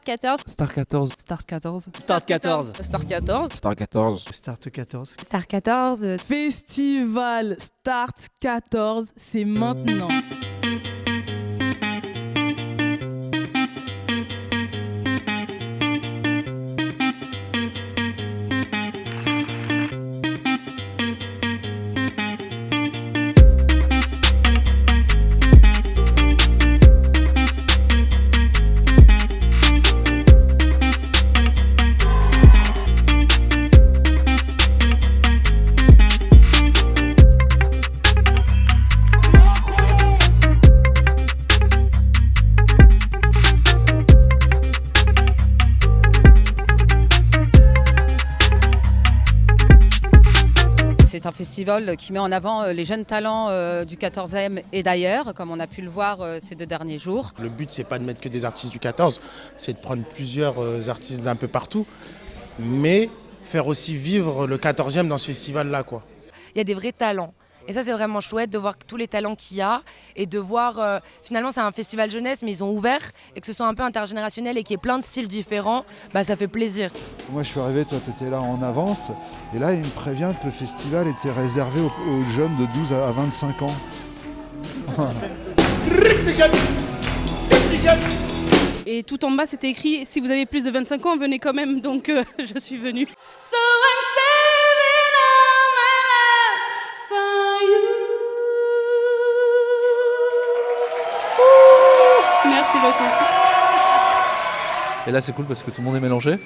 14. Star 14. Star 14. Start 14. Star 14. Star 14. Start 14. Star 14. Festival Start 14, c'est maintenant. C'est un festival qui met en avant les jeunes talents du 14e et d'ailleurs, comme on a pu le voir ces 2 derniers jours. Le but, c'est pas de mettre que des artistes du 14, c'est de prendre plusieurs artistes d'un peu partout, mais faire aussi vivre le 14e dans ce festival-là, quoi. Il y a des vrais talents. Et ça, c'est vraiment chouette de voir tous les talents qu'il y a et de voir, finalement, c'est un festival jeunesse, mais ils ont ouvert et que ce soit un peu intergénérationnel et qu'il y ait plein de styles différents, bah, ça fait plaisir. Moi, je suis arrivé, toi, tu étais là en avance. Et là, il me prévient que le festival était réservé aux jeunes de 12 à 25 ans. Et tout en bas, c'était écrit « Si vous avez plus de 25 ans, venez quand même ». Donc, je suis venue. Merci beaucoup. Et là, c'est cool parce que tout le monde est mélangé.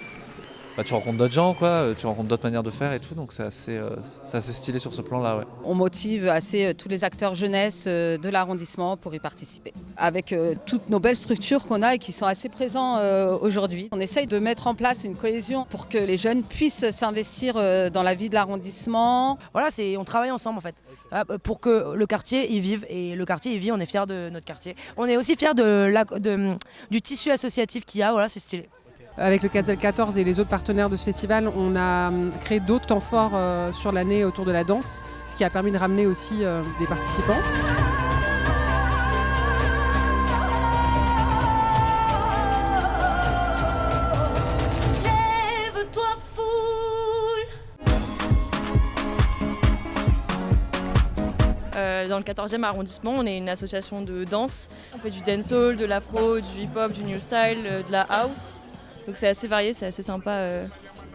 Bah, tu rencontres d'autres gens, quoi. Tu rencontres d'autres manières de faire et tout. Donc, c'est assez stylé sur ce plan-là. Ouais. On motive assez tous les acteurs jeunesse de l'arrondissement pour y participer. Avec toutes nos belles structures qu'on a et qui sont assez présents aujourd'hui. On essaye de mettre en place une cohésion pour que les jeunes puissent s'investir dans la vie de l'arrondissement. Voilà, on travaille ensemble en fait, pour que le quartier y vive. Et le quartier y vit, on est fiers de notre quartier. On est aussi fiers du tissu associatif qu'il y a, voilà, c'est stylé. Avec le Casal 14 et les autres partenaires de ce festival, on a créé d'autres temps forts sur l'année autour de la danse, ce qui a permis de ramener aussi des participants. Lève-toi, foule. Dans le 14e arrondissement, on est une association de danse. On fait du dancehall, de l'afro, du hip-hop, du new style, de la house. Donc c'est assez varié, c'est assez sympa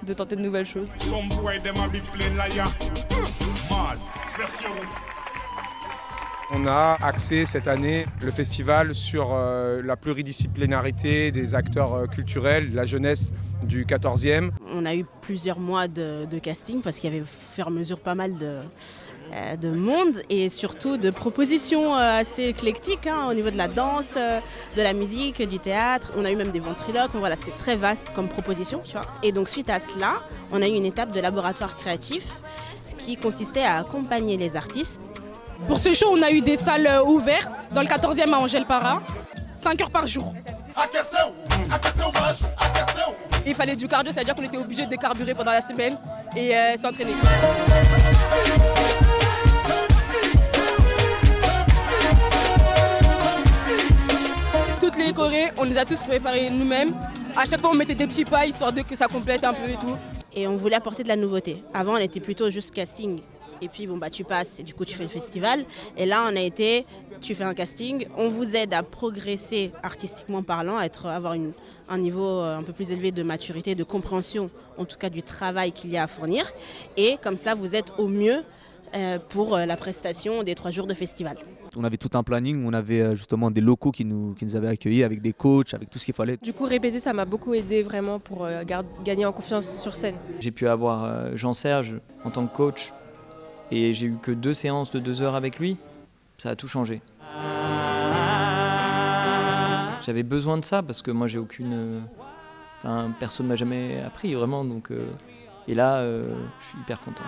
de tenter de nouvelles choses. On a axé cette année le festival sur la pluridisciplinarité des acteurs culturels, la jeunesse du 14e. On a eu plusieurs mois de casting parce qu'il y avait au fur et à mesure pas mal de monde et surtout de propositions assez éclectiques au niveau de la danse, de la musique, du théâtre. On a eu même des ventriloques, voilà, c'était très vaste comme proposition. Tu vois. Et donc suite à cela, on a eu une étape de laboratoire créatif, ce qui consistait à accompagner les artistes. Pour ce show, on a eu des salles ouvertes dans le 14e à Angèle-Para, 5 heures par jour. Il fallait du cardio, c'est-à-dire qu'on était obligé de décarburer pendant la semaine et s'entraîner. Toutes les chorés, on les a tous préparés nous-mêmes. À chaque fois, on mettait des petits pas histoire de que ça complète un peu et tout. Et on voulait apporter de la nouveauté. Avant, on était plutôt juste casting. Et puis, tu passes et du coup, tu fais le festival. Et là, on a été, tu fais un casting. On vous aide à progresser artistiquement parlant, avoir un niveau un peu plus élevé de maturité, de compréhension, en tout cas du travail qu'il y a à fournir. Et comme ça, vous êtes au mieux pour la prestation des 3 jours de festival. On avait tout un planning, on avait justement des locaux qui nous avaient accueillis avec des coachs, avec tout ce qu'il fallait. Du coup, répéter, ça m'a beaucoup aidé vraiment pour gagner en confiance sur scène. J'ai pu avoir Jean-Serge en tant que coach et j'ai eu que 2 séances de 2 heures avec lui. Ça a tout changé. J'avais besoin de ça parce que moi j'ai personne ne m'a jamais appris vraiment. Et là, je suis hyper content.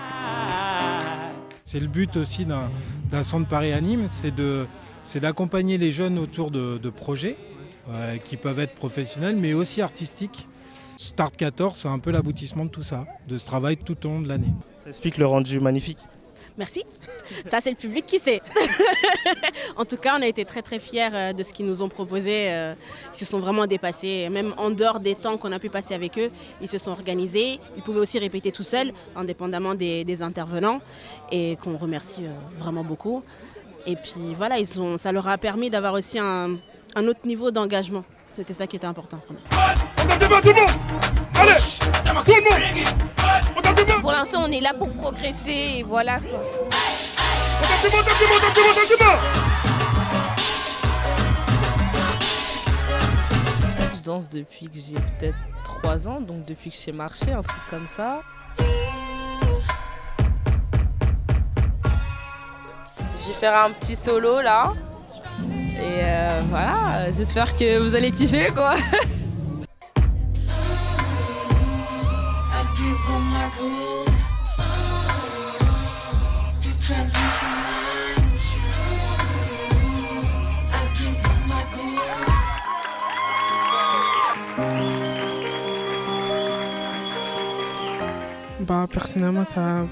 C'est le but aussi d'un centre Paris Anime, c'est d'accompagner les jeunes autour de projets qui peuvent être professionnels mais aussi artistiques. Start 14, c'est un peu l'aboutissement de tout ça, de ce travail tout au long de l'année. Ça explique le rendu magnifique. Merci. Ça, c'est le public qui sait. En tout cas, on a été très très fiers de ce qu'ils nous ont proposé. Ils se sont vraiment dépassés. Même en dehors des temps qu'on a pu passer avec eux, ils se sont organisés. Ils pouvaient aussi répéter tout seuls, indépendamment des intervenants, et qu'on remercie vraiment beaucoup. Et puis voilà, ça leur a permis d'avoir aussi un autre niveau d'engagement. C'était ça qui était important. Pour l'instant, on est là pour progresser et voilà quoi. Je danse depuis que j'ai peut-être 3 ans, donc depuis que j'ai marché, un truc comme ça. Je vais faire un petit solo là. Et voilà, j'espère que vous allez kiffer quoi. Personnellement, ça va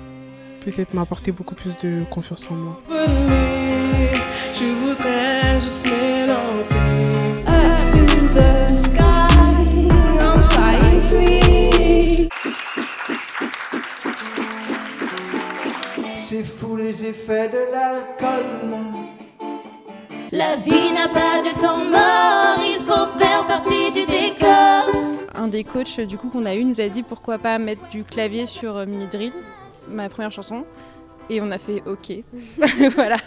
peut-être m'apporter beaucoup plus de confiance en moi. Je voudrais juste m'élancer. Up to the sky, I'm flying free. C'est fou les effets de l'alcool. La vie n'a pas de temps mort, il faut faire partie du décor. Un des coachs du coup qu'on a eu nous a dit pourquoi pas mettre du clavier sur Mini Drill, ma première chanson, et on a fait OK. Voilà.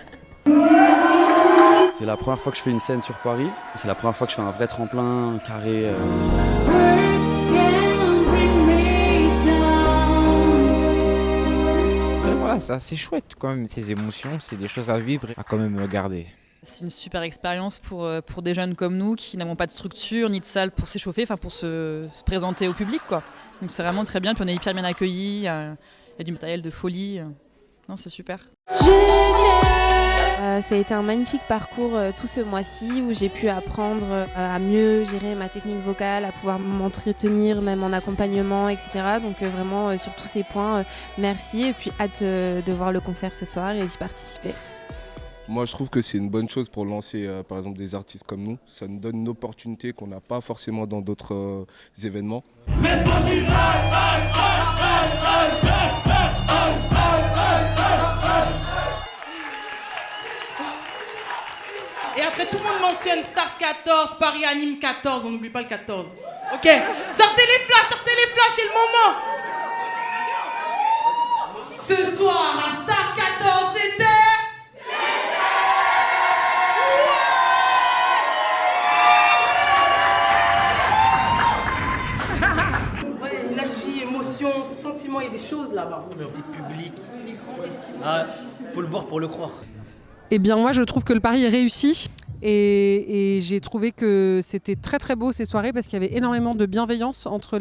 C'est la première fois que je fais une scène sur Paris, c'est la première fois que je fais un vrai tremplin carré. Voilà, c'est assez chouette quand même, ces émotions, c'est des choses à vivre, à quand même garder. C'est une super expérience pour des jeunes comme nous qui n'avons pas de structure ni de salle pour s'échauffer, enfin pour se présenter au public, quoi. Donc c'est vraiment très bien, puis on est hyper bien accueillis, il y a du matériel de folie. Non, c'est super. Ça a été un magnifique parcours tout ce mois-ci où j'ai pu apprendre à mieux gérer ma technique vocale, à pouvoir m'entretenir même en accompagnement, etc. Donc vraiment sur tous ces points, merci et puis hâte de voir le concert ce soir et d'y participer. Moi, je trouve que c'est une bonne chose pour lancer, par exemple, des artistes comme nous. Ça nous donne une opportunité qu'on n'a pas forcément dans d'autres événements. Et après, tout le monde mentionne Start 14, Paris Anime 14, on n'oublie pas le 14. Ok, sortez les flashs, c'est le moment. Ce soir, à Start 14, c'était... Sentiment, il y a des choses là-bas. Le public. Ah, faut le voir pour le croire. Eh bien moi je trouve que le pari est réussi et j'ai trouvé que c'était très très beau ces soirées parce qu'il y avait énormément de bienveillance entre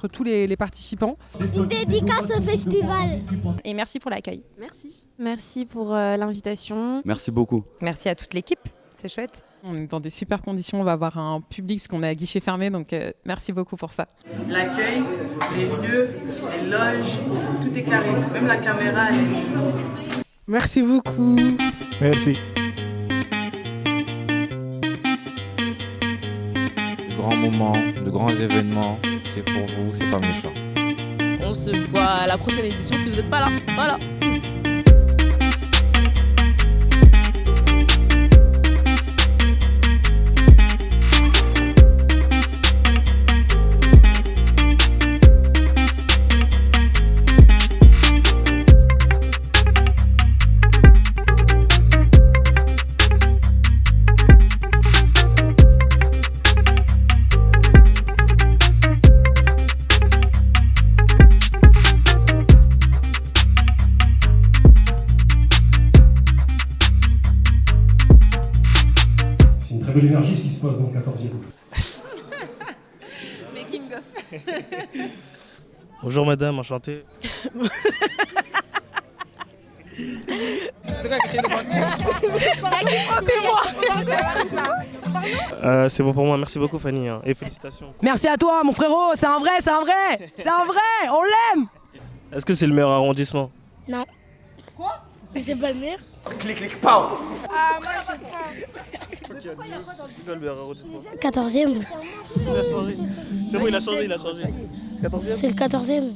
tous les participants. Dédicace au festival. Et merci pour l'accueil. Merci. Merci pour l'invitation. Merci beaucoup. Merci à toute l'équipe, c'est chouette. On est dans des super conditions, on va avoir un public parce qu'on est à guichet fermé, donc merci beaucoup pour ça. L'accueil, les lieux, les loges, tout est carré, même la caméra. Merci beaucoup. Merci. De grands moments, de grands événements, c'est pour vous, c'est pas méchant. On se voit à la prochaine édition si vous n'êtes pas là. Voilà. Très belle énergie ce qui se passe dans le 14e. Making of. Bonjour madame, enchanté. C'est bon pour moi, merci beaucoup Fanny et félicitations. Merci à toi mon frérot, c'est un vrai, on l'aime. Est-ce que c'est le meilleur arrondissement? Non. Quoi? C'est pas le meilleur. Clic, pow. Ah, moi je prends. C'est quoi le meilleur arrondissement? 14e. Il a changé. C'est bon, il a changé. C'est 14e? C'est le 14e.